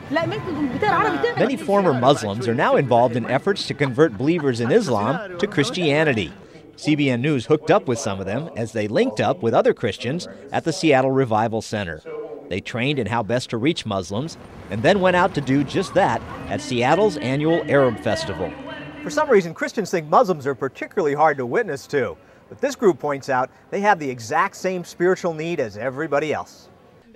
Many former Muslims are now involved in efforts to convert believers in Islam to Christianity. CBN News hooked up with some of them as they linked up with other Christians at the Seattle Revival Center. They trained in how best to reach Muslims and then went out to do just that at Seattle's annual Arab Festival. For some reason, Christians think Muslims are particularly hard to witness to. But this group points out they have the exact same spiritual need as everybody else.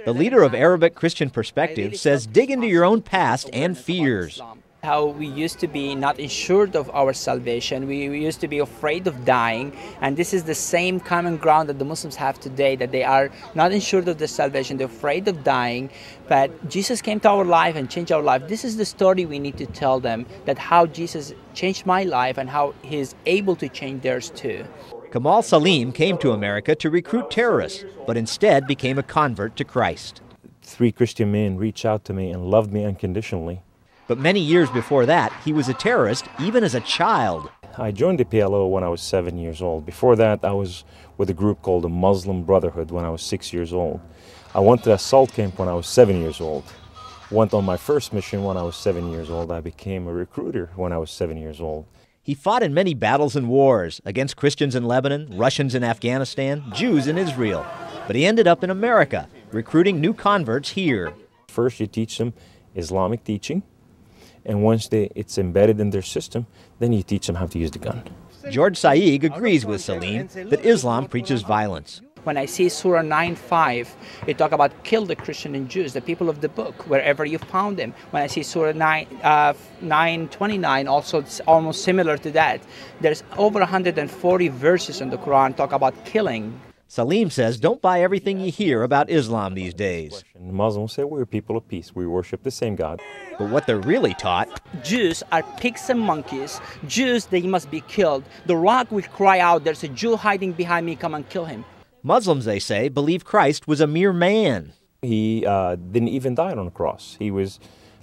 The leader of Arabic Christian Perspective says dig into your own past and fears. How we used to be not assured of our salvation, we used to be afraid of dying, and this is the same common ground that the Muslims have today, that they are not assured of their salvation, they're afraid of dying, but Jesus came to our life and changed our life. This is the story we need to tell them, that how Jesus changed my life and how He's able to change theirs too. Kamal Salim came to America to recruit terrorists, but instead became a convert to Christ. 3 Christian men reached out to me and loved me unconditionally. But many years before that, he was a terrorist even as a child. I joined the PLO when I was 7 years old. Before that, I was with a group called the Muslim Brotherhood when I was 6 years old. I went to the assault camp when I was 7 years old. Went on my first mission when I was 7 years old. I became a recruiter when I was 7 years old. He fought in many battles and wars against Christians in Lebanon, Russians in Afghanistan, Jews in Israel. But he ended up in America, recruiting new converts here. First, you teach them Islamic teaching. And once it's embedded in their system, then you teach them how to use the gun. George Saeed agrees with Salim that Islam preaches violence. When I see Surah 9:5, it talks about kill the Christian and Jews, the people of the book, wherever you found them. When I see Surah 9:29, also it's almost similar to that. There's over 140 verses in the Quran talk about killing. Salim says don't buy everything you hear about Islam these days. Muslims say we're people of peace. We worship the same God. But what they're really taught... Jews are pigs and monkeys. Jews, they must be killed. The rock will cry out, there's a Jew hiding behind me, come and kill him. Muslims, they say, believe Christ was a mere man. He didn't even die on the cross. He was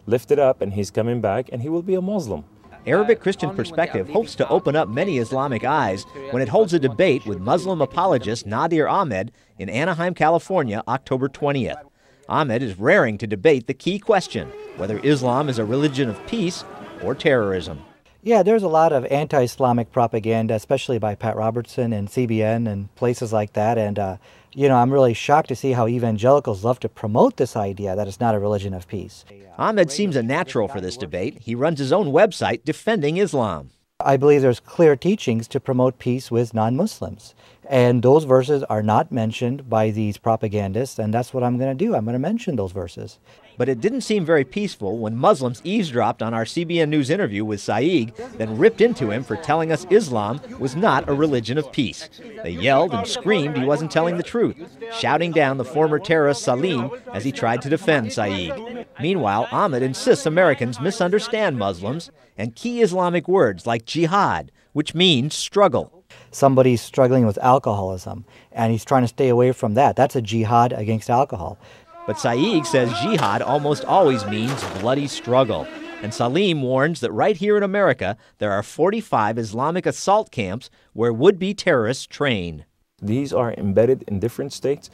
lifted up and he's coming back and he will be a Muslim. Arabic Christian Perspective hopes to open up many Islamic eyes when it holds a debate with Muslim apologist Nadir Ahmed in Anaheim, California, October 20th. Ahmed is raring to debate the key question, whether Islam is a religion of peace or terrorism. Yeah, there's a lot of anti-Islamic propaganda, especially by Pat Robertson and CBN and places like that. And, I'm really shocked to see how evangelicals love to promote this idea that it's not a religion of peace. Ahmed seems a natural for this debate. He runs his own website defending Islam. I believe there's clear teachings to promote peace with non-Muslims. And those verses are not mentioned by these propagandists, and that's what I'm going to do. I'm going to mention those verses. But it didn't seem very peaceful when Muslims eavesdropped on our CBN News interview with Saeed, then ripped into him for telling us Islam was not a religion of peace. They yelled and screamed he wasn't telling the truth, shouting down the former terrorist Salim as he tried to defend Saeed. Meanwhile, Ahmed insists Americans misunderstand Muslims and key Islamic words like jihad, which means struggle. Somebody's struggling with alcoholism, and he's trying to stay away from that. That's a jihad against alcohol. But Saeed says jihad almost always means bloody struggle. And Salim warns that right here in America, there are 45 Islamic assault camps where would-be terrorists train. These are embedded in different states.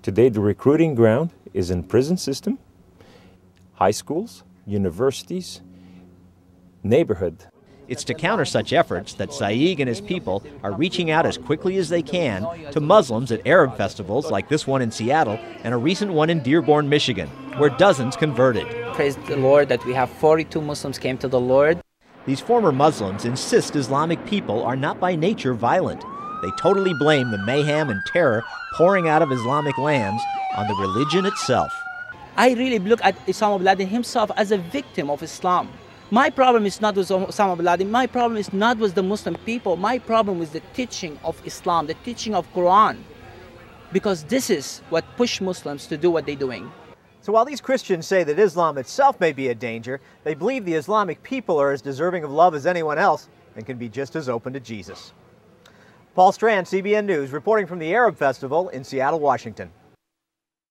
Today, the recruiting ground is in prison system, high schools, universities, neighborhood. It's to counter such efforts that Saeed and his people are reaching out as quickly as they can to Muslims at Arab festivals like this one in Seattle and a recent one in Dearborn, Michigan, where dozens converted. Praise the Lord that we have 42 Muslims came to the Lord. These former Muslims insist Islamic people are not by nature violent. They totally blame the mayhem and terror pouring out of Islamic lands on the religion itself. I really look at Osama bin Laden himself as a victim of Islam. My problem is not with Osama bin Laden. My problem is not with the Muslim people. My problem is the teaching of Islam, the teaching of Quran. Because this is what pushed Muslims to do what they're doing. So while these Christians say that Islam itself may be a danger, they believe the Islamic people are as deserving of love as anyone else and can be just as open to Jesus. Paul Strand, CBN News, reporting from the Arab Festival in Seattle, Washington.